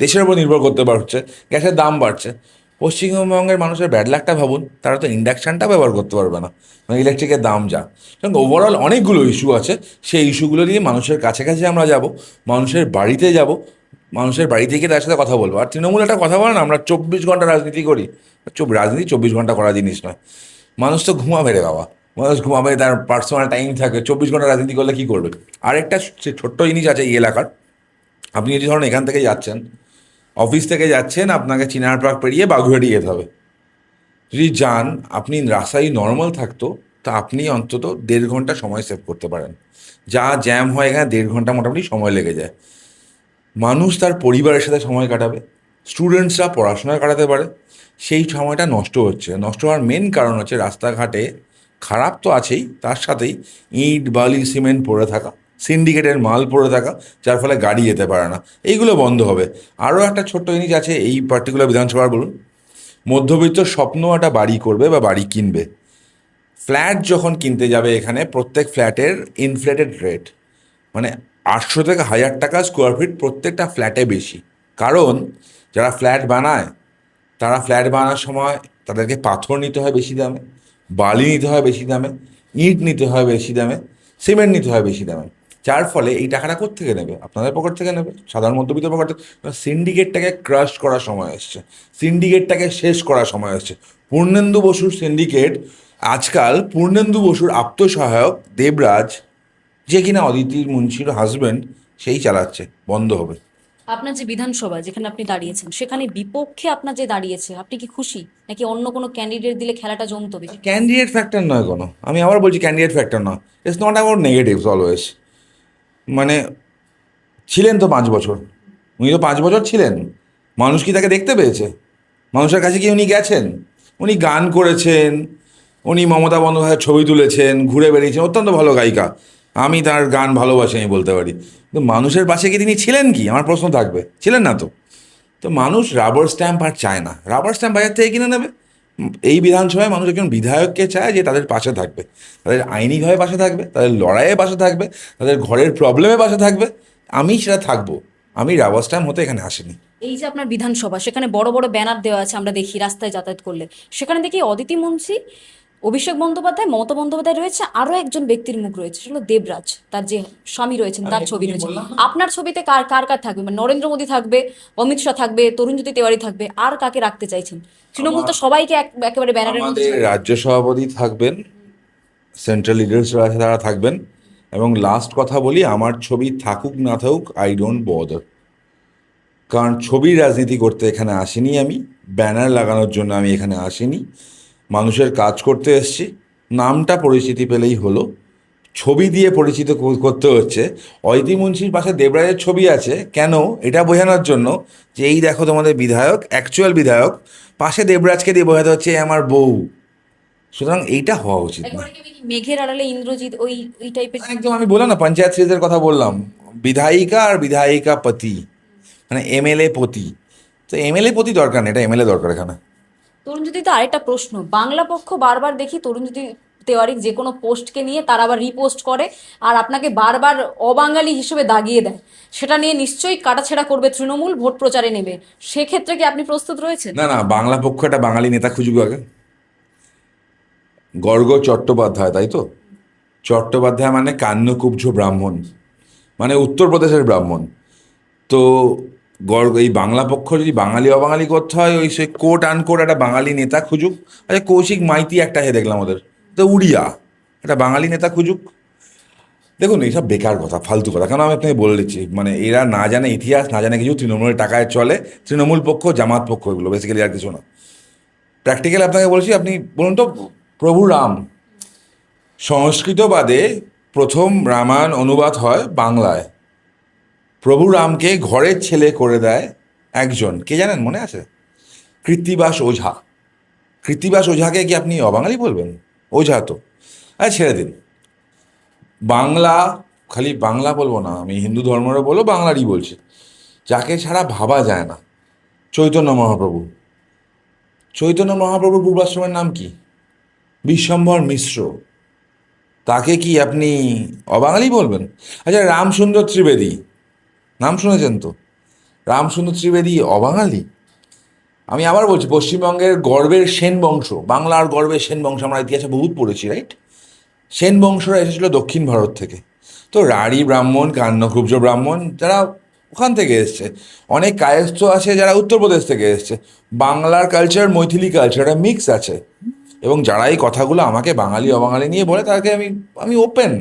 দেশের উপর নির্ভর করতে পারছে, গ্যাসের দাম বাড়ছে। পশ্চিমবঙ্গের মানুষের ব্যাড লাকটা ভাবুন, তারা তো ইন্ডাকশানটা ব্যবহার করতে পারবে না, মানে ইলেকট্রিকের দাম যা। কারণ ওভারঅল অনেকগুলো ইস্যু আছে, সেই ইস্যুগুলো নিয়ে মানুষের কাছাকাছি আমরা যাব, মানুষের বাড়িতে যাব, মানুষের বাড়িতে গিয়ে তার সাথে কথা বলবো। আর তৃণমূল একটা কথা বলে না, আমরা 24 ঘন্টা রাজনীতি করি। রাজনীতি 24 ঘন্টা করা জিনিস নয়। মানুষ তো ঘুমাবে রে বাবা, মানুষ ঘুমাবে, তার পার্সোনাল টাইম থাকে। 24 ঘন্টা রাজনীতি করলে কী করবে? আরেকটা ছোট্ট জিনিস আছে এই এলাকার, আপনি যদি ধরুন এখান থেকে যাচ্ছেন, অফিস থেকে যাচ্ছেন, আপনাকে চিনার পার্ক পেরিয়ে বাগুইহাটি যেতে হবে। যদি যান, আপনি রাস্তায় নর্মাল থাকতো, তা আপনি অন্তত 1.5 ঘন্টা সময় সেভ করতে পারেন। যা জ্যাম হয় এখানে 1.5 ঘন্টা মোটামুটি সময় লেগে যায়। মানুষ তার পরিবারের সাথে সময় কাটাবে, স্টুডেন্টসরা পড়াশোনায় কাটাতে পারে, সেই সময়টা নষ্ট হচ্ছে। নষ্ট হওয়ার মেন কারণ হচ্ছে রাস্তাঘাটে খারাপ তো আছেই, তার সাথেই ইট বালি সিমেন্ট পড়ে থাকা, সিন্ডিকেটের মাল পড়ে থাকা, যার ফলে গাড়ি যেতে পারে না। এইগুলো বন্ধ হবে। আরও একটা ছোট্ট জিনিস আছে এই পার্টিকুলার বিধানসভার, বলুন, মধ্যবিত্ত স্বপ্ন একটা বাড়ি করবে বা বাড়ি কিনবে। ফ্ল্যাট যখন কিনতে যাবে, এখানে প্রত্যেক ফ্ল্যাটের ইনফ্লেটেড রেট, মানে 800 থেকে 1000 টাকা স্কোয়ার ফিট প্রত্যেকটা ফ্ল্যাটে বেশি। কারণ যারা ফ্ল্যাট বানায়, তারা ফ্ল্যাট বানানোর সময় তাদেরকে পাথর নিতে হয় বেশি দামে, বালি নিতে হয় বেশি দামে, ইট নিতে হয় বেশি দামে, সিমেন্ট নিতে হয় বেশি দামে। যার ফলে এই টাকাটা কোত্থেকে নেবে? আপনাদের পকেট থেকে নেবে, সাধারণ মধ্যবিত্ত পকেট থেকে। সিন্ডিকেটটাকে ক্রাশ করার সময় এসছে, সিন্ডিকেটটাকে শেষ করার সময় এসছে। পূর্ণেন্দু বসুর সিন্ডিকেট আজকাল, পূর্ণেন্দু বসুর আত্মসহায়ক দেবরাজ, যে কিনা অদিতি মুন্সির হাজব্যান্ড, সেই চালাচ্ছে, বন্ধ হবে। আপনার যে বিধানসভা যেখানে আপনি দাঁড়িয়েছেন সেখানে বিপক্ষে আপনার যে দাঁড়িয়েছে, আপনি কি খুশি, নাকি অন্য কোনো ক্যান্ডিডেট দিলে খেলাটা জমতো বেশি? ক্যান্ডিডেট ফ্যাক্টর নয় কোনো, আমি আবার বলছি ক্যান্ডিডেট ফ্যাক্টর নয়। It's not about negatives always. মানে ছিলেন তো 5 বছর, উনি তো 5 বছর ছিলেন। মানুষ কি তাকে দেখতে পেয়েছে? মানুষের কাছে কি উনি গেছেন? উনি গান করেছেন, উনি মমতা বন্দ্যোপাধ্যায়ের ছবি তুলেছেন, ঘুরে বেরিয়েছেন, অত্যন্ত ভালো গায়িকা, আমি তার গান ভালোবাসি, আমি বলতে পারি। কিন্তু মানুষের পাশে কি তিনি ছিলেন? কি আমার প্রশ্ন থাকবে, ছিলেন না তো। তো মানুষ রাবার স্ট্যাম্প আর চায় না, রাবার স্ট্যাম্প বাজার থেকে কিনে নেবে। এই বিধানসভায় মানুষ একজন বিধায়ককে চায় যে তাদের পাশে থাকবে, তাদের আইনিভাবে পাশে থাকবে, তাদের লড়াইয়ে পাশে থাকবে, তাদের ঘরের প্রবলেমে পাশে থাকবে। আমি সেটা থাকবো, আমি রাবার স্ট্যাম্প হতে এখানে আসিনি। এই যে আপনার বিধানসভা, সেখানে বড় বড় ব্যানার দেওয়া আছে, আমরা দেখি রাস্তায় যাতায়াত করলে। সেখানে দেখি অদিতি মুন্সি, অভিষেক বন্দ্যোপাধ্যায়, মমতা বন্দ্যোপাধ্যায় রয়েছে, আরো একজন ব্যক্তির মুখ রয়েছে, সেটা হলো দেবরাজ, তার যে স্বামী রয়েছেন তার ছবি রয়েছে। আপনার ছবিতে কার কার কার থাকবে? মানে নরেন্দ্র মোদী থাকবে, অমিত শাহ থাকবে, তরুণজ্যোতি তিওয়ারি থাকবে, আর কাকে রাখতে চাইছেন? তৃণমূল তো সবাইকে একেবারে ব্যানারের মধ্যে আমাদের রাজ্য সভাপতি থাকবেন, সেন্ট্রাল লিডার্সরা আছে তারা থাকবেন, এবং লাস্ট কথা বলি, আমার ছবি থাকুক না থাকুক, আই ডোন্ট বদার। কারণ ছবির রাজনীতি করতে এখানে আসিনি আমি, ব্যানার লাগানোর জন্য আমি এখানে আসিনি, মানুষের কাজ করতে এসেছি। নামটা পরিচিতি পেলেই হলো, ছবি দিয়ে পরিচিত করতে হচ্ছে। অদিতি মুন্সির পাশে দেবরাজের ছবি আছে কেন? এটা বোঝানোর জন্য যে এই দেখো তোমাদের বিধায়ক, অ্যাকচুয়াল বিধায়ক, পাশে দেবরাজকে দিয়ে বোঝাতে হচ্ছে এ আমার বউ। সুতরাং এইটা হওয়া উচিত না। একেবারে কি মেঘের আড়ালে ইন্দ্রজিৎ, ওই ওই টাইপের? একদম, আমি বললাম না, পঞ্চায়েত সিরিজের কথা বললাম, বিধায়িকা আর বিধায়িকা পতি, মানে এমএলএ পতি। তো এমএলএ পতি দরকার নেই, এটা এমএলএ দরকার এখানে। তরুণজ্যোতি, তো আরেকটা প্রশ্ন, বাংলা পক্ষ বারবার দেখি তরুণজ্যোতি তেওয়ারির যে কোনো পোস্টকে নিয়ে তারা আবার রিপোস্ট করে আর আপনাকে বারবার অবাঙালি হিসেবে দাগিয়ে দেয়। সেটা নিয়ে নিশ্চয়ই কাটাছেঁড়া করবে তৃণমূল, ভোট প্রচারে নেবে। সেক্ষেত্রে কি আপনি প্রস্তুত রয়েছেন? না না, বাংলা পক্ষ একটা বাঙালি নেতা খুঁজুক আগে। গর্গ চট্টোপাধ্যায়, তাই তো? চট্টোপাধ্যায় মানে কান্যকুব্জ ব্রাহ্মণ, মানে উত্তরপ্রদেশের ব্রাহ্মণ। তো গর্গ, এই বাংলা পক্ষ যদি বাঙালি অবাঙালি করতে হয়, ওই সে কোট আনকোট একটা বাঙালি নেতা খুঁজুক। আচ্ছা, কৌশিক মাইতি একটা হে দেখলাম ওদের, তো উড়িয়া, একটা বাঙালি নেতা খুঁজুক। দেখুন, এইসব বেকার কথা, ফালতু কথা, কেন আমি আপনাকে বলে দিচ্ছি, মানে এরা না জানে ইতিহাস, না জানে কিছু, তৃণমূলের টাকায় চলে, তৃণমূল পক্ষ, জামাত পক্ষ, এগুলো বেসিক্যালি আর কিছু না। প্র্যাকটিক্যালি আপনাকে বলছি, আপনি বলুন তো, প্রভু রাম, সংস্কৃত বাদে প্রথম রামায়ণ অনুবাদ হয় বাংলায়। প্রভু রামকে ঘরের ছেলে করে দেয় একজন, কে জানেন, মনে আছে? কৃত্তিবাস ওঝা। কৃত্তিবাস ওঝাকে কি আপনি অবাঙালি বলবেন? ওঝা তো। আরে ছেড়ে দিন, বাংলা, খালি বাংলা বলবো না আমি, হিন্দু ধর্মেরও বলো, বাংলারই বলছি, যাকে ছাড়া ভাবা যায় না, চৈতন্য মহাপ্রভু। চৈতন্য মহাপ্রভুর পূর্বাশ্রমের নাম কি? বিশ্বম্ভর মিশ্র। তাকে কি আপনি অবাঙালি বলবেন? আচ্ছা, রামসুন্দর ত্রিবেদী, নাম শুনেছেন তো? রামসুন্দর ত্রিবেদী অবাঙালি? আমি আবার বলছি, পশ্চিমবঙ্গের গর্বের সেন বংশ, বাংলার গর্বের সেন বংশ, আমরা ইতিহাসে বহুত পড়েছি, রাইট? সেন বংশরা এসেছিল দক্ষিণ ভারত থেকে। তো রাঢ়ী ব্রাহ্মণ, কান্যকুব্জ ব্রাহ্মণ, যারা ওখান থেকে এসছে, অনেক কায়স্থ আছে যারা উত্তরপ্রদেশ থেকে এসছে। বাংলার কালচার, মৈথিলি কালচার, একটা মিক্স আছে। এবং যারা এই কথাগুলো আমাকে বাঙালি অবাঙালি নিয়ে বলে, তাকে আমি আমি ওপেন,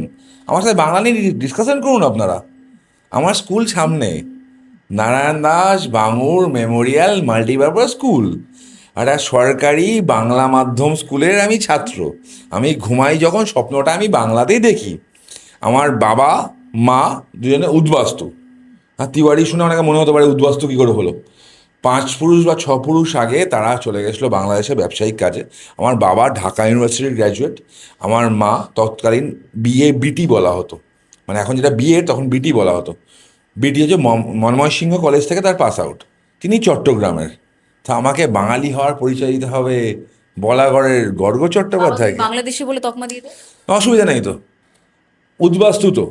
আমার সাথে বাংলা নিয়ে ডিসকাশন করুন আপনারা। আমার স্কুল সামনে, Narayan Das Bangur Memorial multipurpose school, একটা সরকারি বাংলা মাধ্যম স্কুলের আমি ছাত্র। আমি ঘুমাই যখন, স্বপ্নটা আমি বাংলাতেই দেখি। আমার বাবা মা দুজনে উদ্বাস্তু। আর তিওয়ারি শুনে অনেকে মনে হতে পারে উদ্বাস্তু কী করে হলো। 5 পুরুষ বা 6 পুরুষ আগে তারা চলে গেছিলো বাংলাদেশে ব্যবসায়িক কাজে। আমার বাবা ঢাকা ইউনিভার্সিটির গ্র্যাজুয়েট, আমার মা তৎকালীন বিএ বিটি বলা হতো, মানে এখন যেটা বিএ তখন বিটি বলা হতো। বিটি হচ্ছে ময়মনসিংহ কলেজ থেকে তার পাস আউট, তিনি চট্টগ্রামের। তা আমাকে বাঙালি হওয়ার পরিচয় দিতে হবে বলাগড়ের গর্গ বাবা যদি চট্টোপাধ্যায়কে? বাংলাদেশি বলে তকমা দিয়ে দেয়? অসুবিধা নেই তো, উদ্বাস্তু তো,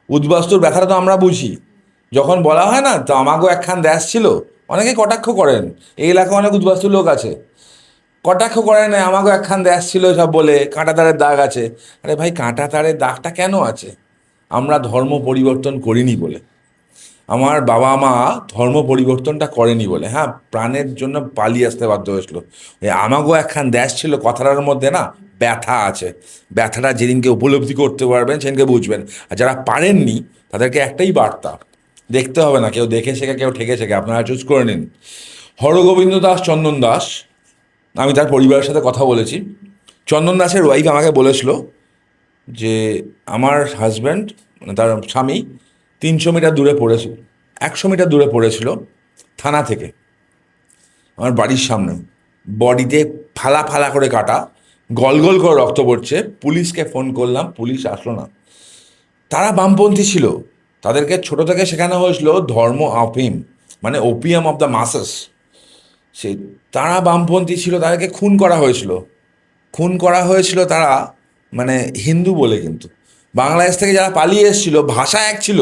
উদ্বাস্তুর ব্যথাটা তো আমরা বুঝি। যখন বলা হয় না, তো আমাকেও একখান দেশ ছিল, অনেকে কটাক্ষ করেন, এই এলাকায় অনেক উদ্বাস্তু লোক আছে, কটাক্ষ করেন আমাকেও একখান দেশ ছিল সব বলে, কাঁটা তারের দাগ আছে। আরে ভাই, কাঁটা তারের দাগটা কেন আছে? আমরা ধর্ম পরিবর্তন করিনি বলে, আমার বাবা মা ধর্ম পরিবর্তনটা করেনি বলে। হ্যাঁ, প্রাণের জন্য পালিয়ে আসতে বাধ্য হয়েছিল। ওই আমাগো একখান দেশ ছিল কথাটার মধ্যে না ব্যথা আছে। ব্যথাটা যেদিনকে উপলব্ধি করতে পারবেন সেদিনকে বুঝবেন। আর যারা পারেননি তাদেরকে একটাই বার্তা, দেখতে হবে না, কেউ দেখে শেখে কেউ ঠেকে শেখে, আপনারা চুজ করে নিন। হরগোবিন্দ দাস, চন্দন দাস, আমি তার পরিবারের সাথে কথা বলেছি। চন্দন দাসের ওয়াইফ আমাকে বলেছিল যে আমার হাজব্যান্ড, মানে তার স্বামী, 300 মিটার দূরে পড়েছিল, 100 মিটার দূরে পড়েছিল থানা থেকে, আমার বাড়ির সামনে, বডিতে ফালা ফালা করে কাটা, গল গল করে রক্ত পড়ছে। পুলিশকে ফোন করলাম, পুলিশ আসলো না। তারা বামপন্থী ছিল, তাদেরকে ছোট থেকে শেখানো হয়েছিল ধর্ম আফিম, মানে ওপিয়াম অফ দ্য মাসেস। সেই তারা বামপন্থী ছিল, তাদেরকে খুন করা হয়েছিল। খুন করা হয়েছিল তারা মানে হিন্দু বলে, কিন্তু বাংলাদেশ থেকে যারা পালিয়ে এসেছিল ভাষা এক ছিল।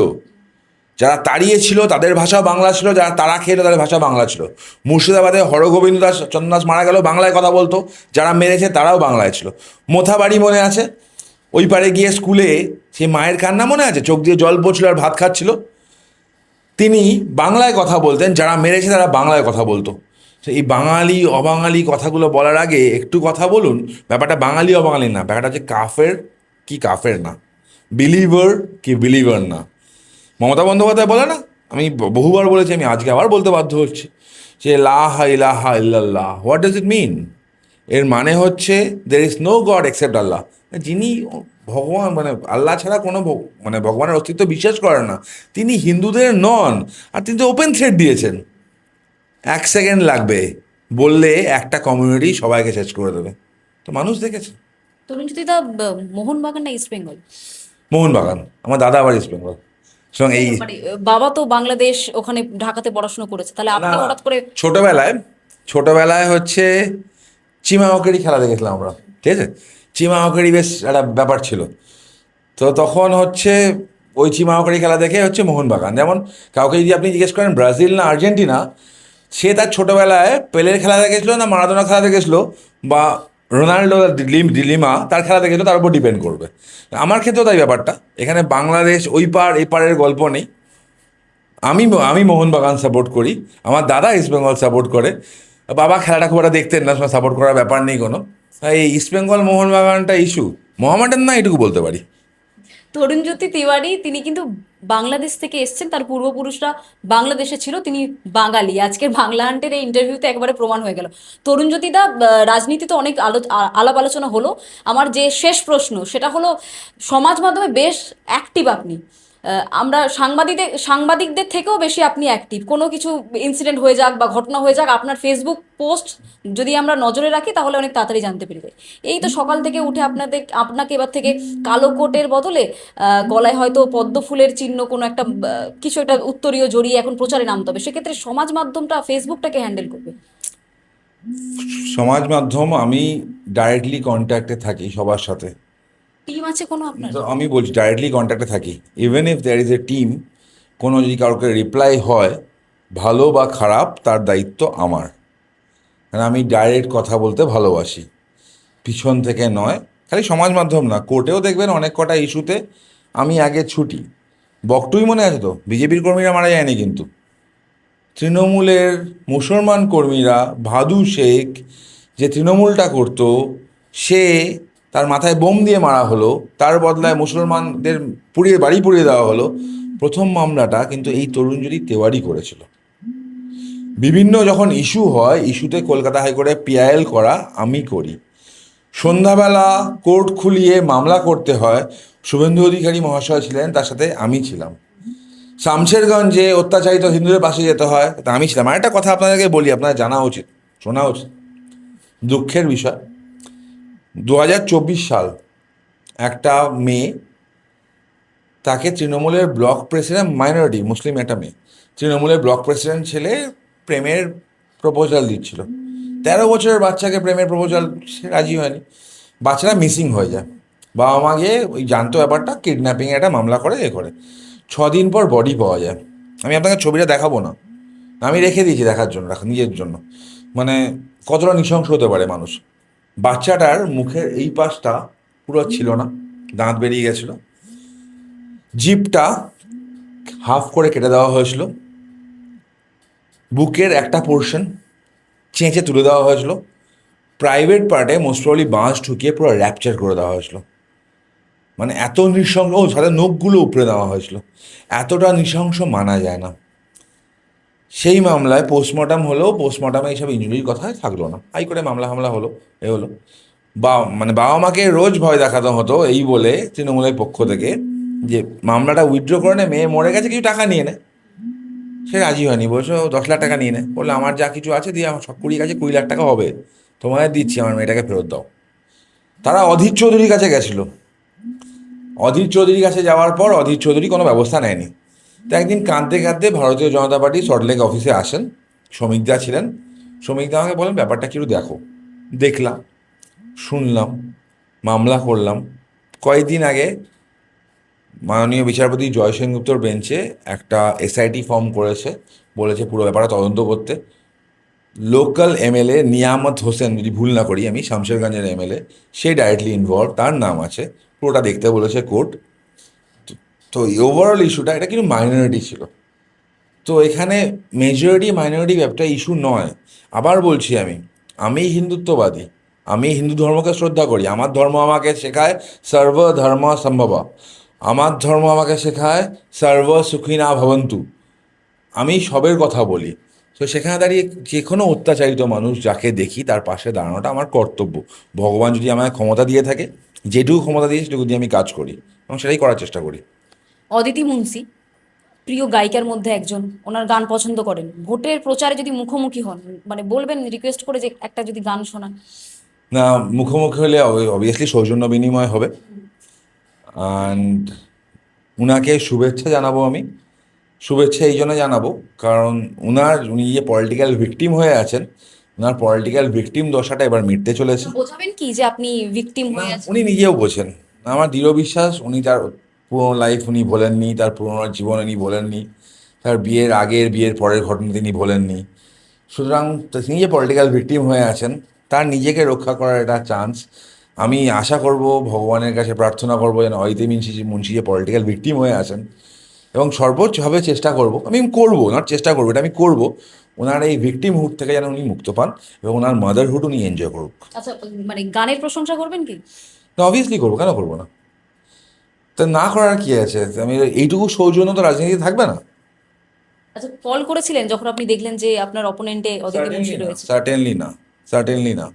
যারা তাড়িয়েছিল তাদের ভাষাও বাংলা ছিল, যারা তারা খেয়েছিল তাদের ভাষা বাংলা ছিল। মুর্শিদাবাদে হরগোবিন্দ দাস, চন্দন দাস মারা গেল, বাংলায় কথা বলতো। যারা মেরেছে তারাও বাংলায় ছিল। মোথাবাড়ি মনে আছে, ওই পারে গিয়ে স্কুলে সেই মায়ের কান্না মনে আছে, চোখ দিয়ে জল পড়ছিল আর ভাত খাচ্ছিল। তিনি বাংলায় কথা বলতেন, যারা মেরেছে তারা বাংলায় কথা বলতো। তো এই বাঙালি অবাঙালি কথাগুলো বলার আগে একটু কথা বলুন, ব্যাপারটা বাঙালি অবাঙালি না, ব্যাপারটা হচ্ছে কাফের কি কাফের না, বিলিভার কি বিলিভার না। মমতা বন্দ্যোপাধ্যায় বলে না, আমি বহুবার বলেছি, আমি আজকে আবার বলতে বাধ্য হচ্ছি, যে লা ইলাহা ইল্লাল্লাহ, হোয়াট ডাজ ইট মিন? এর মানে হচ্ছে there is no god except Allah. যিনি ভগবান, মানে আল্লাহ ছাড়া কোনো মানে ভগবানের অস্তিত্ব বিশ্বাস করেন না, তিনি হিন্দুদের নন। আর তিনি তো ওপেন থ্রেট দিয়েছেন, 1 সেকেন্ড লাগবে বললে একটা কমিউনিটি সবাইকে শেষ করে দেবে। তো মানুষ দেখেছে। তরুণজ্যোতিদা, মোহনবাগান না ইস্ট বেঙ্গল? মোহনবাগান, আমার দাদা আবার ইস্ট বেঙ্গল, সুতরাং এই মানে বাবা তো বাংলাদেশ, ওখানে ঢাকাতে পড়াশোনা করেছে, তাহলে আপনি না, হঠাৎ করে? ছোটবেলায় ছোটবেলায় হচ্ছে চিমা হকেরই খেলা দেখেছিলাম আমরা, ঠিক আছে? চিমা হকেরই বেশ একটা ব্যাপার ছিল। তো তখন হচ্ছে ওই চিমা হকেরই খেলা দেখে হচ্ছে মোহনবাগান। যেমন কাউকে যদি আপনি জিজ্ঞেস করেন ব্রাজিল না আর্জেন্টিনা, সে তার ছোটবেলায় পেলের খেলা দেখেছিল না মারাদোনার খেলা দেখেছিল, বা রোনাল্ডো ডিলিমা তার খেলা দেখেছিল, তার উপর ডিপেন্ড করবে। আমার ক্ষেত্রেও তাই ব্যাপারটা। এখানে বাংলাদেশ ওই পার এই পারের গল্প নেই। আমি আমি মোহনবাগান সাপোর্ট করি, আমার দাদা ইস্টবেঙ্গল সাপোর্ট করে। বাবা খেলাটা খুব একটা দেখতেন না, সাপোর্ট করার ব্যাপার নেই কোনো। এই ইস্টবেঙ্গল মোহনবাগানটা ইস্যু মোহামেডান না, এটুকু বলতে পারি। তরুণজ্যোতি তিওয়ারি, তিনি কিন্তু বাংলাদেশ থেকে এসেছেন, তার পূর্বপুরুষরা বাংলাদেশে ছিল, তিনি বাঙালি। আজকের বাংলা হান্টের এই ইন্টারভিউতে একবারে প্রমাণ হয়ে গেল। তরুণজ্যোতিদা, রাজনীতিতে অনেক আলাপ আলোচনা হলো। আমার যে শেষ প্রশ্ন সেটা হলো, সমাজ মাধ্যমে বেশ অ্যাক্টিভ আপনি। আমরা সাংবাদিকদের থেকেও বেশি আপনি অ্যাক্টিভ। কোনো কিছু ইনসিডেন্ট হয়ে যাক বা ঘটনা হয়ে যাক, আপনার ফেসবুক পোস্ট যদি আমরা নজরে রাখি তাহলে অনেক তাড়াতাড়ি জানতে পেরে যাই। এই তো সকাল থেকে উঠে আপনাকে এবার থেকে কালো কোটের বদলে গলায় হয়তো পদ্ম ফুলের চিহ্ন, কোনো একটা কিছু একটা উত্তরীয় জড়িয়ে এখন প্রচারে নামতে হবে। সেক্ষেত্রে সমাজ মাধ্যমটা, ফেসবুকটাকে হ্যান্ডেল করবে? সমাজ মাধ্যম, আমি ডাইরেক্টলি কন্ট্যাক্টে থাকি সবার সাথে। টিম আছে কোনো আপনার? তো আমি বলছি ডাইরেক্টলি কন্ট্যাক্টে থাকি। Even if there is a team, কোনো যদি কাউকে রিপ্লাই হয়, ভালো বা খারাপ, তার দায়িত্ব আমার। কারণ আমি ডাইরেক্ট কথা বলতে ভালোবাসি, পিছন থেকে নয়। খালি সমাজ মাধ্যম না, কোর্টেও দেখবেন অনেক কটা ইস্যুতে আমি আগে ছুটি। বকটুই মনে আছে তো, বিজেপির কর্মীরা মারা যায়নি কিন্তু, তৃণমূলের মুসলমান কর্মীরা, ভাদু শেখ যে তৃণমূলটা করতো, সে তার মাথায় বোম দিয়ে মারা হলো, তার বদলায় মুসলমানদের বাড়ি পুড়িয়ে দেওয়া হলো। প্রথম মামলাটা কিন্তু এই তরুণজ্যোতি তেওয়ারি করেছিল। বিভিন্ন যখন ইস্যু হয়, ইস্যুতে কলকাতা হাইকোর্টে পিআইএল করা আমি করি। সন্ধ্যাবেলা কোর্ট খুলিয়ে মামলা করতে হয়, শুভেন্দু অধিকারী মহাশয় ছিলেন, তার সাথে আমি ছিলাম। শামশেরগঞ্জে অত্যাচারিত হিন্দুদের পাশে যেতে হয়, তা আমি ছিলাম। আর একটা কথা আপনাদেরকে বলি, আপনারা জানা উচিত, শোনা উচিত, দুঃখের বিষয়। 2024 সাল, একটা মেয়ে, তাকে তৃণমূলের ব্লক প্রেসিডেন্ট, মাইনরিটি মুসলিম একটা মেয়ে, তৃণমূলের ব্লক প্রেসিডেন্ট ছেলে প্রেমের প্রপোজাল দিচ্ছিল। 13 বছরের বাচ্চাকে প্রেমের প্রপোজাল, সে রাজি হয়নি। বাচ্চারা মিসিং হয়ে যায়। বাবা মা গিয়ে ওই জানতো ব্যাপারটা, কিডন্যাপিংয়ে একটা মামলা করে, 6 দিন পর বডি পাওয়া যায়। আমি আপনাকে ছবিটা দেখাবো না, আমি রেখে দিয়েছি দেখার জন্য, নিজের জন্য। মানে কতটা নৃশংস হতে পারে মানুষ। বাচ্চাটার মুখের এই পাশটা পুরো ছিল না, দাঁত বেরিয়ে গেছিলো। জিভটা হাফ করে কেটে দেওয়া হয়েছিল, বুকের একটা পোর্শন চেঁচে তুলে দেওয়া হয়েছিল, প্রাইভেট পার্টে মোস্ট প্রবলি বাঁশ ঢুকিয়ে পুরো র্যাপচার করে দেওয়া হয়েছিল। মানে এত নৃশংস, ও সাথে নখগুলো উপড়ে দেওয়া হয়েছিল। এতটা নৃশংস মানা যায় না। সেই মামলায় পোস্টমর্টম হলেও পোস্টমর্টমে এইসব ইঞ্জুরির কথাই থাকলো না, হাইকোর্টে মামলা হলো, এ হলো। মানে বাবা মাকে রোজ ভয় দেখাতে হতো এই বলে তৃণমূলের পক্ষ থেকে যে মামলাটা উইথড্র করে নে, মেয়ে মরে গেছে, কিছু টাকা নিয়ে নে। সে রাজি হয়নি, বলছো 10 লাখ টাকা নিয়ে নে। বললো আমার যা কিছু আছে দিয়ে আমার সব 20 লাখ টাকা হবে, তোমাদের দিচ্ছি, আমার মেয়েটাকে ফেরত দাও। তারা অধীর চৌধুরীর কাছে গেছিলো। অধীর চৌধুরীর কাছে যাওয়ার পর অধীর চৌধুরী কোনো ব্যবস্থা নেয়নি। তো একদিন কাঁদতে কাঁদতে ভারতীয় জনতা পার্টি সল্টলেক অফিসে আসেন, শ্রমিকদা ছিলেন। শ্রমিকদা আমাকে বলেন ব্যাপারটা কি একটু দেখো। দেখলাম, শুনলাম, মামলা করলাম। কয়েকদিন আগে মাননীয় বিচারপতি জয় সেনগুপ্তর বেঞ্চে একটা এসআইটি ফর্ম করেছে, বলেছে পুরো ব্যাপারটা তদন্ত করতে। লোকাল এমএলএ নিয়ামত হোসেন, যদি ভুল না করি আমি, শামশেরগঞ্জের এমএলএ, সে ডাইরেক্টলি ইনভলভ, তার নাম আছে, পুরোটা দেখতে বলেছে কোর্ট। তো ওভারঅল ইস্যুটা এটা কিন্তু মাইনরিটি ছিল। তো এখানে মেজরিটি মাইনরিটি ব্যাপারটা ইস্যু নয়। আবার বলছি, আমি হিন্দুত্ববাদী, আমি হিন্দু ধর্মকে শ্রদ্ধা করি। আমার ধর্ম আমাকে শেখায় সর্ব ধর্ম সম্ভব, আমার ধর্ম আমাকে শেখায় সর্ব সুখিনা ভবন্তু। আমি সবের কথা বলি। তো সেখানে দাঁড়িয়ে যে কোনো অত্যাচারিত মানুষ যাকে দেখি তার পাশে দাঁড়ানোটা আমার কর্তব্য। ভগবান যদি আমায় ক্ষমতা দিয়ে থাকে, যেটুকু ক্ষমতা দিয়ে সেটুকু দিয়ে আমি কাজ করি এবং সেটাই করার চেষ্টা করি। অদিতি মুন্সি প্রিয় গায়িকার মধ্যে একজন, ওনার গান পছন্দ করেন, ভোটের প্রচারে যদি মুখোমুখি হন, মানে বলবেন রিকোয়েস্ট করে যে একটা যদি গান শোনান। না, মুখোমুখি হলে অবভিয়াসলি সৌজন্য বিনিময় হবে। অ্যান্ড উনাকে শুভেচ্ছা জানাবো আমি। শুভেচ্ছা এই জন্য জানাবো কারণ উনি যে পলিটিক্যাল ভিকটিম হয়ে আছেন, ওনার পলিটিক্যাল ভিকটিম দশাটা এবার মিটতে চলেছে। বোঝাবেন কি যে আপনি ভিকটিম না, হয়ে আছেন? উনি নিজেও বোঝেন। আমার দৃঢ় বিশ্বাস উনি তার পুরোনো লাইফ উনি ভোলেননি, তার পুরোনো জীবন উনি ভোলেননি, তার বিয়ের আগের বিয়ের পরের ঘটনা তিনি ভোলেননি। সুতরাং তিনি যে পলিটিক্যাল ভিকটিম হয়ে আছেন, তার নিজেকে রক্ষা করার একটা চান্স। আমি আশা করব, ভগবানের কাছে প্রার্থনা করবো যেন অদিতি মুন্সি যে পলিটিক্যাল ভিকটিম হয়ে আছেন, এবং সর্বোচ্চভাবে চেষ্টা করব, আমি করবো, ওনার চেষ্টা করবো, এটা আমি করবো, ওনার এই ভিকটিমহুড থেকে যেন উনি মুক্ত পান এবং ওনার মাদারহুড উনি এনজয় করুক। আচ্ছা, মানে গানের প্রশংসা করবেন কি? তো অবভিয়াসলি করবো, কেন করবো না? তা না করার কি আছে? আমি এইটুকু সৌজন্য তো রাজনীতি থাকবে না? আচ্ছা, কল করেছিলেন যখন আপনি দেখলেন যে আপনার অপোনেন্টে অদিতি মুন্সি রয়েছে? সার্টেনলি না, সার্টেনলি না।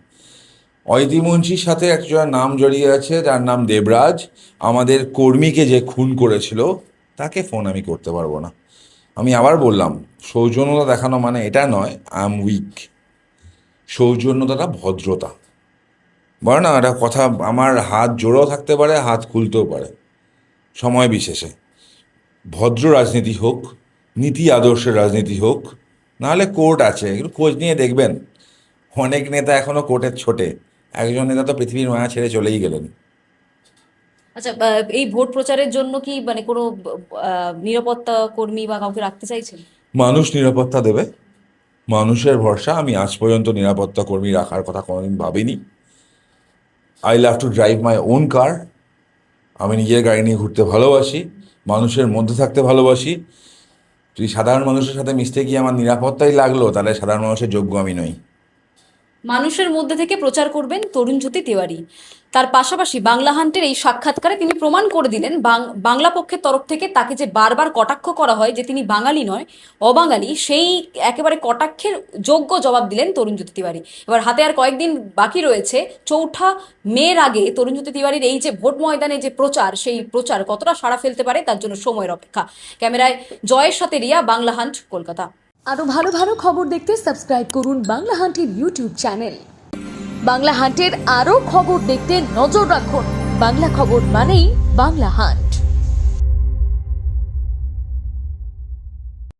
অদিতি মুন্সির সাথে একজন নাম জড়িয়ে আছে, যার নাম দেবরাজ। আমাদের কর্মীকে যে খুন করেছিল, তাকে ফোন আমি করতে পারবো না। আমি আবার বললাম, সৌজন্যতা দেখানো মানে এটা নয় আই এম উইক। সৌজন্যতাটা ভদ্রতা। বলে না একটা কথা, আমার হাত জোড়ও থাকতে পারে, হাত খুলতেও পারে সময় বিশেষে। ভদ্র রাজনীতি হোক, নীতি আদর্শের রাজনীতি হোক, নাহলে কোর্ট আছে, একটু খোঁজ নিয়ে দেখবেন। অনেক নেতা এখনও কোর্টের ছোটে, একজন নেতা তো পৃথিবীর মায়া ছেড়ে চলেই গেলেন। আচ্ছা, এই ভোট প্রচারের জন্য কি মানে কোনো নিরাপত্তা কর্মী বা কাউকে রাখতে চাইছেন? মানুষ নিরাপত্তা দেবে, মানুষের ভরসা। আমি আজ পর্যন্ত নিরাপত্তা কর্মী রাখার কথা কোনোদিন ভাবিনি। I love to drive my own কার। আমি নিজের গাড়ি নিয়ে ঘুরতে ভালোবাসি, মানুষের মধ্যে থাকতে ভালোবাসি। যদি সাধারণ মানুষের সাথে মিশতে গিয়ে আমার নিরাপত্তাই লাগলো, তাহলে সাধারণ মানুষের যোগ্য আমি নই। মানুষের মধ্যে থেকে প্রচার করবেন তরুণজ্যোতি তিওয়ারি। তার পাশাপাশি বাংলা হান্টের এই সাক্ষাৎকারে তিনি প্রমাণ করে দিলেন বাংলা পক্ষের তরফ থেকে তাকে যে বারবার কটাক্ষ করা হয় যে তিনি বাঙালি নয়, অবাঙালি, সেই একেবারে কটাক্ষের যোগ্য জবাব দিলেন তরুণজ্যোতি তিওয়ারি। এবার হাতে আর কয়েকদিন বাকি রয়েছে, 4 মের আগে তরুণজ্যোতি তিওয়ারির এই যে ভোট ময়দানে যে প্রচার, সেই প্রচার কতটা সাড়া ফেলতে পারে তার জন্য সময়ের অপেক্ষা। ক্যামেরায় জয়ের সাথে রিয়া, বাংলা হান্ট, কলকাতা। আরও ভালো ভালো খবর দেখতে সাবস্ক্রাইব করুন বাংলা হান্টের ইউটিউব চ্যানেল। বাংলা হান্টের আরও খবর দেখতে নজর রাখুন। বাংলা খবর মানেই বাংলা হান্ট।